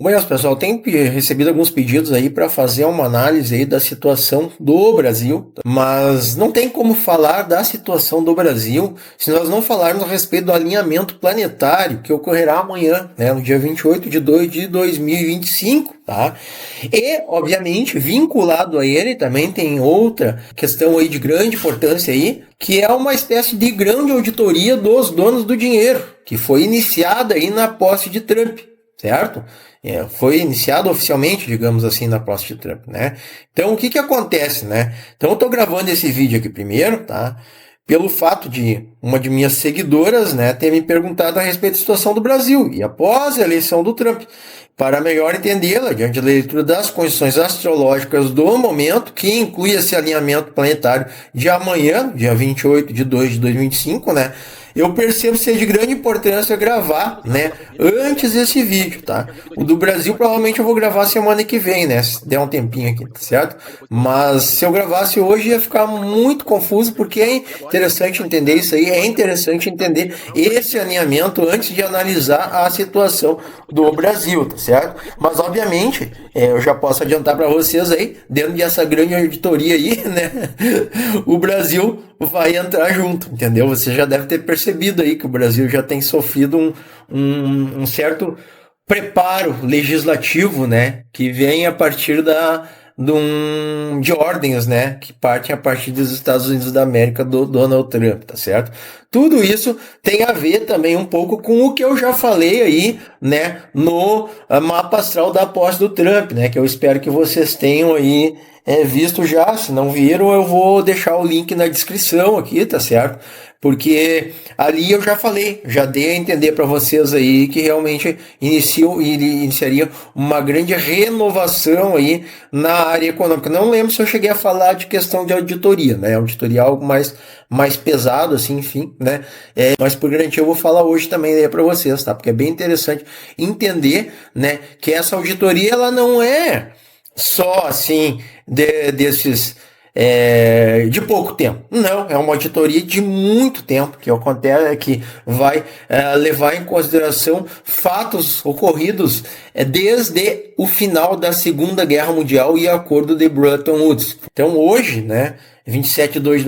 Mas, pessoal, tem recebido alguns pedidos aí para fazer uma análise aí da situação do Brasil, mas não tem como falar da situação do Brasil se nós não falarmos a respeito do alinhamento planetário que ocorrerá amanhã, né, no dia 28 de 2 de 2025, tá? E, obviamente, vinculado a ele também tem outra questão aí de grande importância aí, que é uma espécie de grande auditoria dos donos do dinheiro, que foi iniciada aí na posse de Trump, certo? Foi iniciado oficialmente, digamos assim, na posse de Trump, né? Então, o que acontece, né? Então, eu estou gravando esse vídeo aqui primeiro, tá? Pelo fato de uma de minhas seguidoras, né, ter me perguntado a respeito da situação do Brasil e após a eleição do Trump, para melhor entendê-la diante da leitura das condições astrológicas do momento, que inclui esse alinhamento planetário de amanhã, dia 28 de 2 de 2025, né? Eu percebo ser de grande importância gravar, né, antes desse vídeo, tá? O do Brasil provavelmente eu vou gravar semana que vem, né, se der um tempinho aqui, tá certo? Mas se eu gravasse hoje ia ficar muito confuso, porque é interessante entender isso aí, é interessante entender esse alinhamento antes de analisar a situação do Brasil, tá certo? Mas obviamente, eu já posso adiantar para vocês aí, dentro dessa grande auditoria aí, né, o Brasil vai entrar junto, entendeu? Você já deve ter percebido aí que o Brasil já tem sofrido um certo preparo legislativo, né, que vem a partir de ordens, né, que partem a partir dos Estados Unidos da América do Donald Trump, tá certo? Tudo isso tem a ver também um pouco com o que eu já falei aí, né, no mapa astral da posse do Trump, né, que eu espero que vocês tenham aí visto já. Se não viram, eu vou deixar o link na descrição aqui, tá certo? Porque ali eu já falei, já dei a entender para vocês aí que realmente iniciaria uma grande renovação aí na área econômica. Não lembro se eu cheguei a falar de questão de auditoria, né? Auditoria é algo mais pesado, assim, enfim, né? Mas por garantia eu vou falar hoje também aí para vocês, tá? Porque é bem interessante entender, né, que essa auditoria ela não é só assim desses de pouco tempo. Não, é uma auditoria de muito tempo que acontece, que vai levar em consideração fatos ocorridos desde o final da Segunda Guerra Mundial e Acordo de Bretton Woods. Então hoje, né, 27 de 2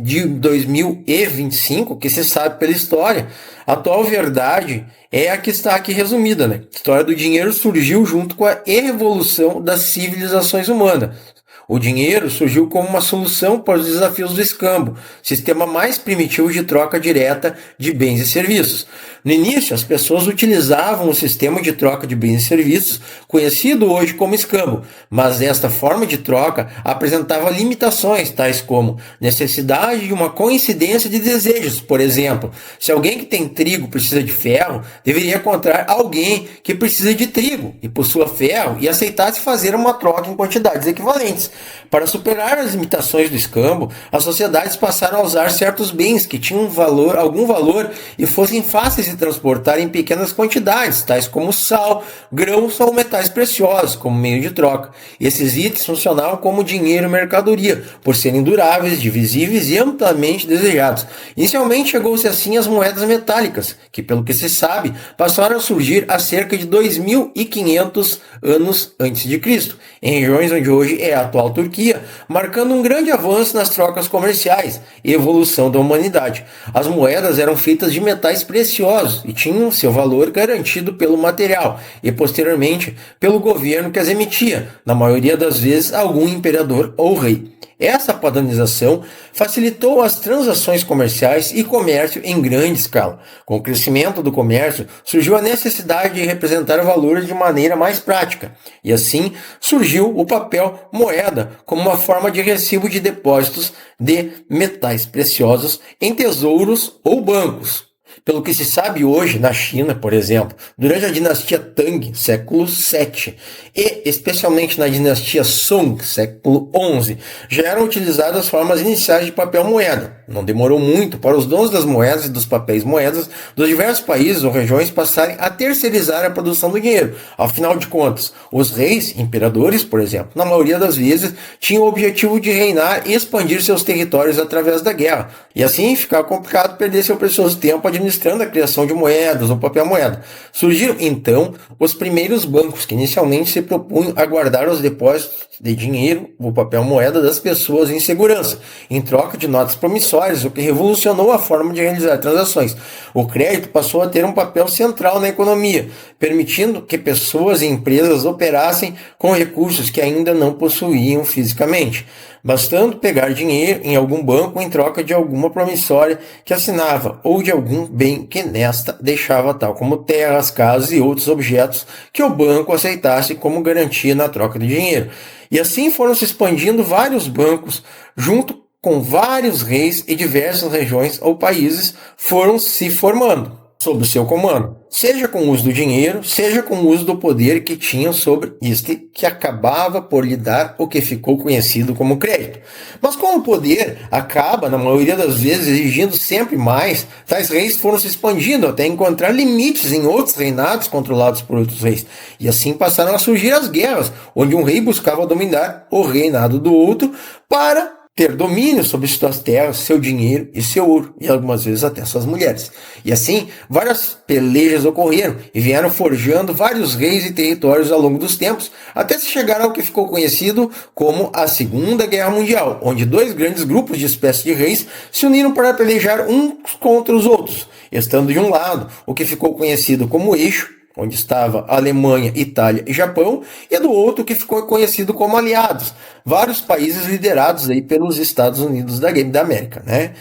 de 2025, que se sabe pela história, a atual verdade é a que está aqui resumida, né? A história do dinheiro surgiu junto com a evolução das civilizações humanas. O dinheiro surgiu como uma solução para os desafios do escambo, sistema mais primitivo de troca direta de bens e serviços. No início, as pessoas utilizavam o sistema de troca de bens e serviços, conhecido hoje como escambo, mas esta forma de troca apresentava limitações, tais como necessidade de uma coincidência de desejos. Por exemplo, se alguém que tem trigo precisa de ferro, deveria encontrar alguém que precisa de trigo e possua ferro e aceitasse fazer uma troca em quantidades equivalentes. Para superar as limitações do escambo, as sociedades passaram a usar certos bens que tinham algum valor e fossem fáceis de transportar em pequenas quantidades, tais como sal, grãos ou metais preciosos, como meio de troca. Esses itens funcionavam como dinheiro e mercadoria, por serem duráveis, divisíveis e amplamente desejados. Inicialmente chegou-se assim às moedas metálicas, que, pelo que se sabe, passaram a surgir há cerca de 2.500 anos antes de Cristo, em regiões onde hoje é a atual Turquia, marcando um grande avanço nas trocas comerciais e evolução da humanidade. As moedas eram feitas de metais preciosos e tinham seu valor garantido pelo material e, posteriormente, pelo governo que as emitia, na maioria das vezes algum imperador ou rei. Essa padronização facilitou as transações comerciais e comércio em grande escala. Com o crescimento do comércio, surgiu a necessidade de representar valores de maneira mais prática, e assim surgiu o papel moeda como uma forma de recibo de depósitos de metais preciosos em tesouros ou bancos. Pelo que se sabe hoje, na China, por exemplo, durante a dinastia Tang, século VII, e especialmente na dinastia Song, século XI, já eram utilizadas formas iniciais de papel moeda. Não demorou muito para os donos das moedas e dos papéis moedas dos diversos países ou regiões passarem a terceirizar a produção do dinheiro. Afinal de contas, os reis, imperadores, por exemplo, na maioria das vezes, tinham o objetivo de reinar e expandir seus territórios através da guerra, e assim ficar complicado perder seu precioso tempo administrando registrando a criação de moedas ou papel moeda. Surgiram, então, os primeiros bancos, que inicialmente se propunham a guardar os depósitos de dinheiro ou papel moeda das pessoas em segurança, em troca de notas promissórias, o que revolucionou a forma de realizar transações. O crédito passou a ter um papel central na economia, permitindo que pessoas e empresas operassem com recursos que ainda não possuíam fisicamente, bastando pegar dinheiro em algum banco em troca de alguma promissória que assinava ou de algum bem que nesta deixava, tal como terras, casas e outros objetos que o banco aceitasse como garantia na troca de dinheiro. E assim foram se expandindo vários bancos, junto com vários reis, e diversas regiões ou países foram se formando sob o seu comando, seja com o uso do dinheiro, seja com o uso do poder que tinham sobre este, que acabava por lhe dar o que ficou conhecido como crédito. Mas como o poder acaba, na maioria das vezes, exigindo sempre mais, tais reis foram se expandindo até encontrar limites em outros reinados controlados por outros reis. E assim passaram a surgir as guerras, onde um rei buscava dominar o reinado do outro para ter domínio sobre suas terras, seu dinheiro e seu ouro, e algumas vezes até suas mulheres. E assim, várias pelejas ocorreram e vieram forjando vários reis e territórios ao longo dos tempos, até se chegar ao que ficou conhecido como a Segunda Guerra Mundial, onde dois grandes grupos de espécies de reis se uniram para pelejar uns contra os outros, estando de um lado o que ficou conhecido como Eixo, onde estava Alemanha, Itália e Japão, e do outro que ficou conhecido como aliados, vários países liderados aí pelos Estados Unidos da América, né?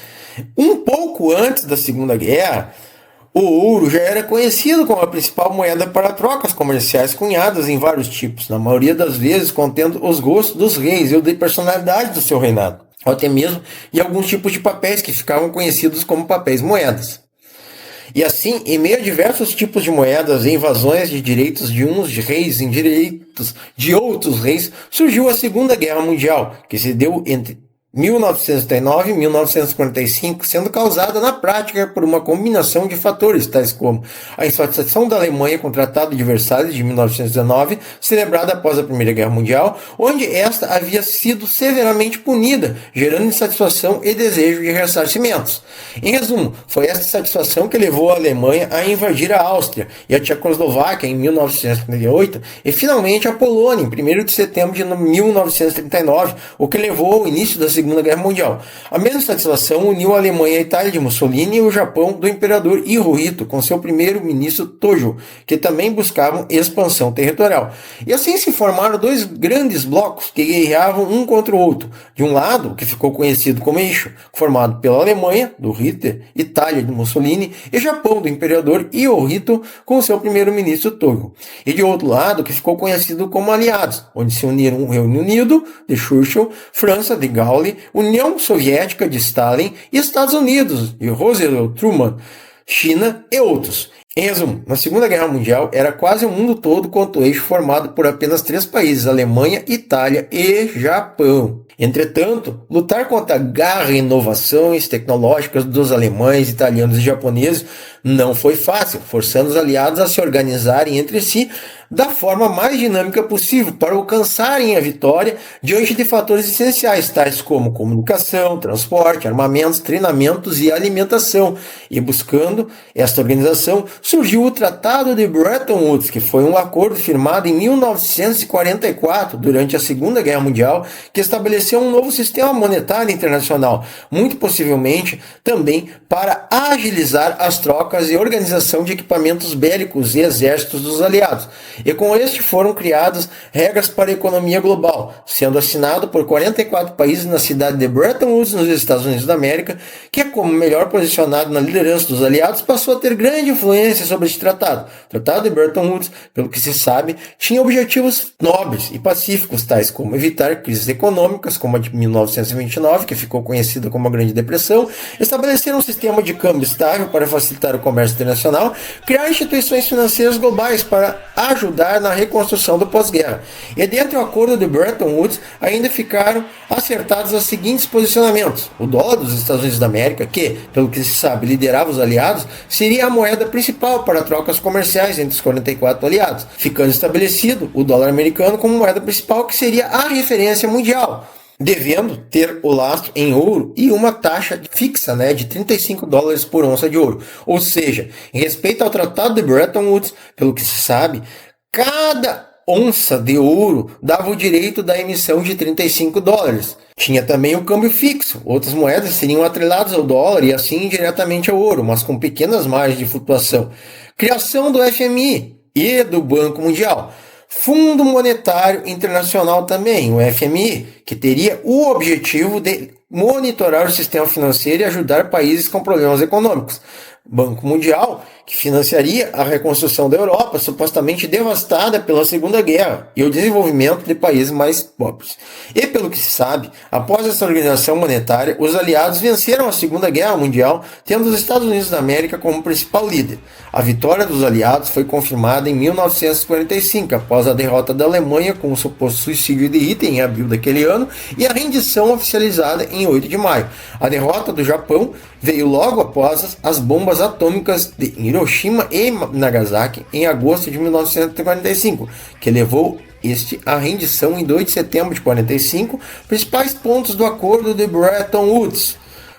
Um pouco antes da Segunda Guerra, o ouro já era conhecido como a principal moeda para trocas comerciais cunhadas em vários tipos, na maioria das vezes contendo os gostos dos reis e de personalidade do seu reinado, ou até mesmo em alguns tipos de papéis que ficavam conhecidos como papéis moedas. E assim, em meio a diversos tipos de moedas e invasões de direitos de uns reis em direitos de outros reis, surgiu a Segunda Guerra Mundial, que se deu entre 1939 e 1945, sendo causada na prática por uma combinação de fatores, tais como a insatisfação da Alemanha com o Tratado de Versalhes de 1919, celebrado após a Primeira Guerra Mundial, onde esta havia sido severamente punida, gerando insatisfação e desejo de ressarcimentos. Em resumo, foi esta insatisfação que levou a Alemanha a invadir a Áustria e a Tchecoslováquia em 1938 e finalmente a Polônia em 1º de setembro de 1939, o que levou ao início da Segunda Guerra Mundial. A mesma satisfação uniu a Alemanha e a Itália de Mussolini e o Japão do imperador Hirohito com seu primeiro-ministro Tojo, que também buscavam expansão territorial. E assim se formaram dois grandes blocos que guerreavam um contra o outro. De um lado, o que ficou conhecido como Eixo, formado pela Alemanha, do Hitler, Itália de Mussolini e Japão do imperador Hirohito com seu primeiro-ministro Tojo. E de outro lado, o que ficou conhecido como Aliados, onde se uniram o Reino Unido, de Churchill, França, de Gaulle, União Soviética de Stalin e Estados Unidos de Roosevelt, Truman, China e outros. Em resumo, na Segunda Guerra Mundial era quase o mundo todo quanto eixo formado por apenas 3 países, Alemanha, Itália e Japão. Entretanto, lutar contra a garra e inovações tecnológicas dos alemães, italianos e japoneses não foi fácil, forçando os aliados a se organizarem entre si da forma mais dinâmica possível para alcançarem a vitória diante de fatores essenciais, tais como comunicação, transporte, armamentos, treinamentos e alimentação. E buscando esta organização, surgiu o Tratado de Bretton Woods, que foi um acordo firmado em 1944, durante a Segunda Guerra Mundial, que estabeleceu um novo sistema monetário internacional, muito possivelmente também para agilizar as trocas e organização de equipamentos bélicos e exércitos dos aliados. E com este foram criadas regras para a economia global, sendo assinado por 44 países na cidade de Bretton Woods, nos Estados Unidos da América, que, como melhor posicionado na liderança dos aliados, passou a ter grande influência sobre este tratado. O Tratado de Bretton Woods, pelo que se sabe, tinha objetivos nobres e pacíficos, tais como evitar crises econômicas, como a de 1929, que ficou conhecida como a Grande Depressão, estabelecer um sistema de câmbio estável para facilitar o comércio internacional, criar instituições financeiras globais para ajudar na reconstrução do pós-guerra. E dentro do acordo de Bretton Woods ainda ficaram acertados os seguintes posicionamentos. O dólar dos Estados Unidos da América, que, pelo que se sabe, liderava os aliados, seria a moeda principal para trocas comerciais entre os 44 aliados, ficando estabelecido o dólar americano como moeda principal, que seria a referência mundial. devendo ter o lastro em ouro e uma taxa fixa, né, de $35 por onça de ouro. Ou seja, em respeito ao Tratado de Bretton Woods, pelo que se sabe, cada onça de ouro dava o direito da emissão de $35. Tinha também o câmbio fixo. Outras moedas seriam atreladas ao dólar e assim diretamente ao ouro, mas com pequenas margens de flutuação. Criação do FMI e do Banco Mundial. Fundo Monetário Internacional também, o FMI, que teria o objetivo de monitorar o sistema financeiro e ajudar países com problemas econômicos. Banco Mundial, que financiaria a reconstrução da Europa, supostamente devastada pela Segunda Guerra, e o desenvolvimento de países mais pobres. E pelo que se sabe, após essa organização monetária, os aliados venceram a Segunda Guerra Mundial, tendo os Estados Unidos da América como principal líder. A vitória dos aliados foi confirmada em 1945, após a derrota da Alemanha com o suposto suicídio de Hitler em abril daquele ano, e a rendição oficializada em 8 de maio. A derrota do Japão veio logo após as bombas atômicas de Hiroshima e Nagasaki em agosto de 1945, que levou à rendição em 2 de setembro de 1945, principais pontos do acordo de Bretton Woods.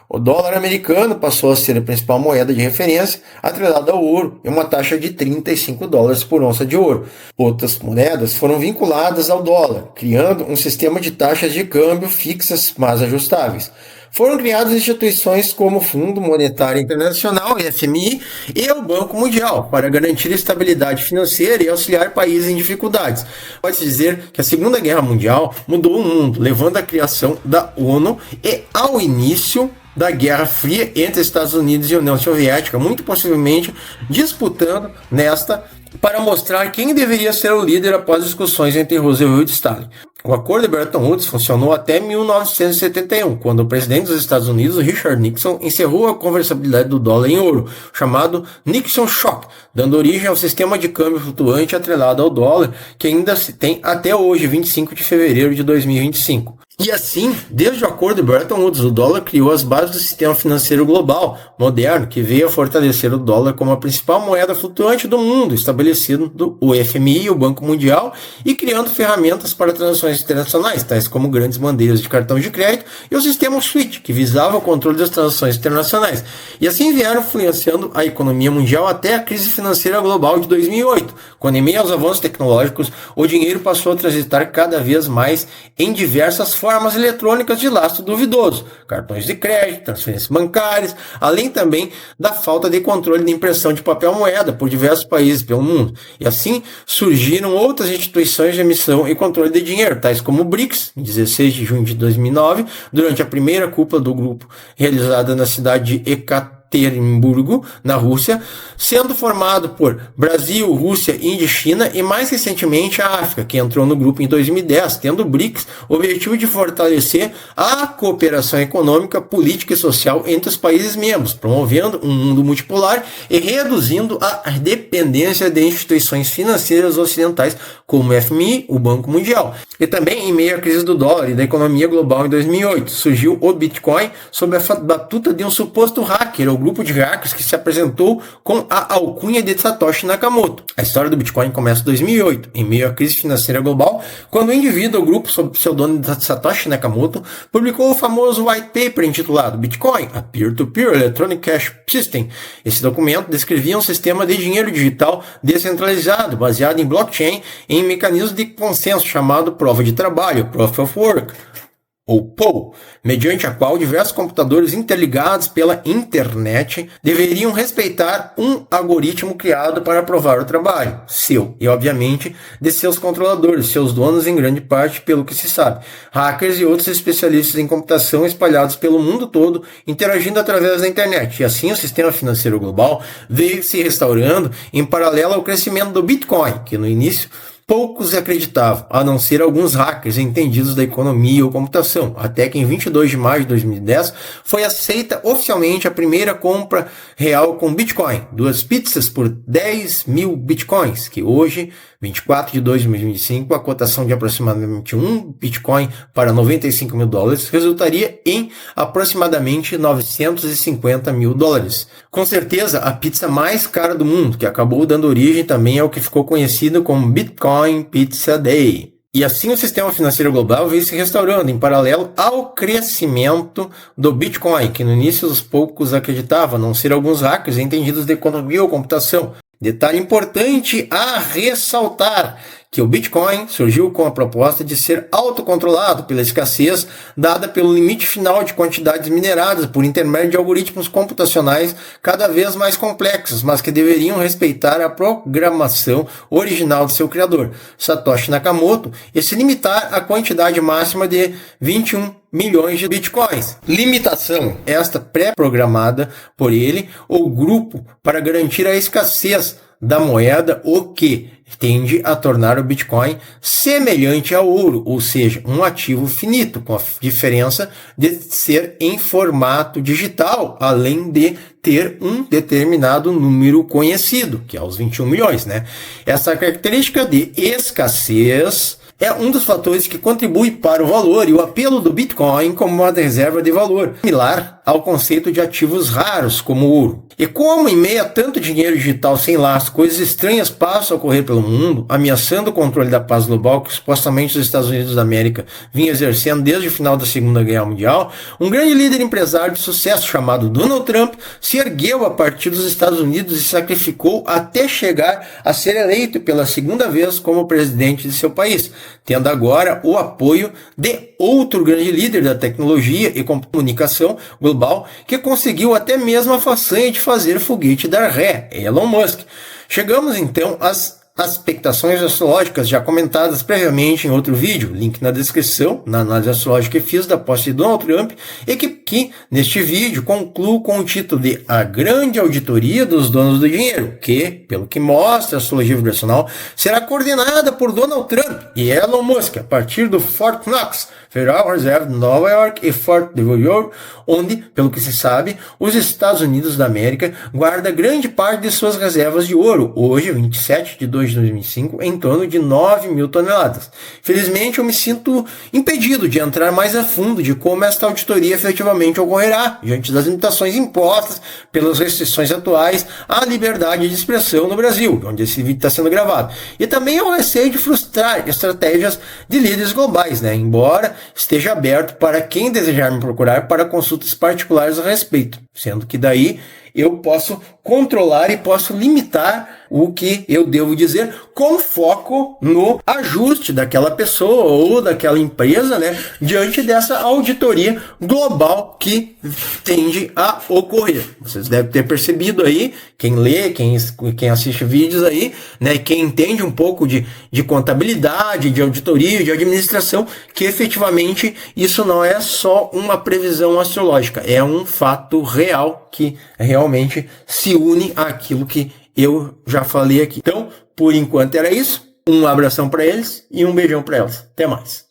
O dólar americano passou a ser a principal moeda de referência, atrelada ao ouro, e uma taxa de $35 por onça de ouro. Outras moedas foram vinculadas ao dólar, criando um sistema de taxas de câmbio fixas, mas ajustáveis. Foram criadas instituições como o Fundo Monetário Internacional, FMI, e o Banco Mundial, para garantir a estabilidade financeira e auxiliar países em dificuldades. Pode-se dizer que a Segunda Guerra Mundial mudou o mundo, levando à criação da ONU e ao início da Guerra Fria entre Estados Unidos e União Soviética, muito possivelmente disputando nesta para mostrar quem deveria ser o líder após discussões entre Roosevelt e Stalin. O Acordo de Bretton Woods funcionou até 1971, quando o presidente dos Estados Unidos, Richard Nixon, encerrou a convertibilidade do dólar em ouro, chamado Nixon Shock, dando origem ao sistema de câmbio flutuante atrelado ao dólar, que ainda se tem até hoje, 25 de fevereiro de 2025. E assim, desde o Acordo de Bretton Woods, o dólar criou as bases do sistema financeiro global moderno, que veio a fortalecer o dólar como a principal moeda flutuante do mundo, estabelecido o FMI e o Banco Mundial, e criando ferramentas para transações internacionais, tais como grandes bandeiras de cartão de crédito e o sistema SWIFT, que visava o controle das transações internacionais. E assim vieram influenciando a economia mundial até a crise financeira global de 2008, quando, em meio aos avanços tecnológicos, o dinheiro passou a transitar cada vez mais em diversas formas eletrônicas de lastro duvidoso, cartões de crédito, transferências bancárias, além também da falta de controle de impressão de papel moeda por diversos países pelo mundo. E assim surgiram outras instituições de emissão e controle de dinheiro, tais como o BRICS, em 16 de junho de 2009, durante a primeira cúpula do grupo realizada na cidade de Ekaterimburgo, na Rússia, sendo formado por Brasil, Rússia, Índia e China, e mais recentemente a África, que entrou no grupo em 2010, tendo o BRICS o objetivo de fortalecer a cooperação econômica, política e social entre os países membros, promovendo um mundo multipolar e reduzindo a dependência de instituições financeiras ocidentais como o FMI, o Banco Mundial. E também, em meio à crise do dólar e da economia global em 2008, surgiu o Bitcoin sob a batuta de um suposto hacker, ou grupo de hackers que se apresentou com a alcunha de Satoshi Nakamoto. A história do Bitcoin começa em 2008, em meio à crise financeira global, quando o indivíduo ou grupo sob o pseudônimo de Satoshi Nakamoto publicou o famoso white paper intitulado Bitcoin, a Peer-to-Peer Electronic Cash System. Esse documento descrevia um sistema de dinheiro digital descentralizado, baseado em blockchain, em mecanismos de consenso chamado prova de trabalho, Proof of Work, ou POW, mediante a qual diversos computadores interligados pela internet deveriam respeitar um algoritmo criado para provar o trabalho, seu e, obviamente, de seus controladores, seus donos em grande parte, pelo que se sabe, hackers e outros especialistas em computação espalhados pelo mundo todo, interagindo através da internet. E assim o sistema financeiro global veio se restaurando em paralelo ao crescimento do Bitcoin, que no início poucos acreditavam, a não ser alguns hackers entendidos da economia ou computação, até que em 22 de maio de 2010 foi aceita oficialmente a primeira compra real com Bitcoin, 2 pizzas por 10 mil Bitcoins, que hoje, 24 de 2 de 2025, a cotação de aproximadamente um Bitcoin para $95 mil resultaria em aproximadamente $950 mil. Com certeza, a pizza mais cara do mundo, que acabou dando origem também ao que ficou conhecido como Bitcoin Pizza Day. E assim o sistema financeiro global veio se restaurando em paralelo ao crescimento do Bitcoin, que no início os poucos acreditavam, a não ser alguns hackers entendidos de economia ou computação. Detalhe importante a ressaltar, que o Bitcoin surgiu com a proposta de ser autocontrolado pela escassez dada pelo limite final de quantidades mineradas por intermédio de algoritmos computacionais cada vez mais complexos, mas que deveriam respeitar a programação original do seu criador, Satoshi Nakamoto, e se limitar à quantidade máxima de 21 milhões de bitcoins. Limitação esta pré-programada por ele ou grupo para garantir a escassez da moeda, o que tende a tornar o Bitcoin semelhante ao ouro, ou seja, um ativo finito, com a diferença de ser em formato digital, além de ter um determinado número conhecido, que é os 21 milhões, né? Essa característica de escassez é um dos fatores que contribui para o valor e o apelo do Bitcoin como moeda de reserva de valor, similar ao conceito de ativos raros como o ouro. E como em meio a tanto dinheiro digital sem laço, coisas estranhas passam a ocorrer pelo mundo, ameaçando o controle da paz global que supostamente os Estados Unidos da América vinham exercendo desde o final da Segunda Guerra Mundial, um grande líder empresário de sucesso chamado Donald Trump se ergueu a partir dos Estados Unidos e sacrificou até chegar a ser eleito pela segunda vez como presidente de seu país, tendo agora o apoio de outro grande líder da tecnologia e comunicação global que conseguiu até mesmo a façanha de fazer foguete dar ré, Elon Musk. Chegamos então às expectações astrológicas já comentadas previamente em outro vídeo, link na descrição, na análise astrológica que fiz da posse de Donald Trump, e que neste vídeo concluo com o título de A Grande Auditoria dos Donos do Dinheiro, que, pelo que mostra a astrologia vibracional, será coordenada por Donald Trump e Elon Musk a partir do Fort Knox, Federal Reserve de Nova York e Fort Dearborn, onde, pelo que se sabe, os Estados Unidos da América guarda grande parte de suas reservas de ouro, hoje, 27 de 2 de 2005, em torno de 9 mil toneladas. Felizmente, eu me sinto impedido de entrar mais a fundo de como esta auditoria efetivamente ocorrerá, diante das limitações impostas pelas restrições atuais à liberdade de expressão no Brasil, onde esse vídeo está sendo gravado. E também ao receio de frustrar estratégias de líderes globais, né? Embora esteja aberto para quem desejar me procurar para consultas particulares a respeito, sendo que daí eu posso controlar e posso limitar o que eu devo dizer com foco no ajuste daquela pessoa ou daquela empresa, né, diante dessa auditoria global que tende a ocorrer. Vocês devem ter percebido aí, quem lê, quem assiste vídeos aí, né, quem entende um pouco de contabilidade, de auditoria, de administração, que efetivamente isso não é só uma previsão astrológica, é um fato real que realmente se une àquilo que eu já falei aqui. Então, por enquanto era isso. Um abração para eles e um beijão para elas. Até mais.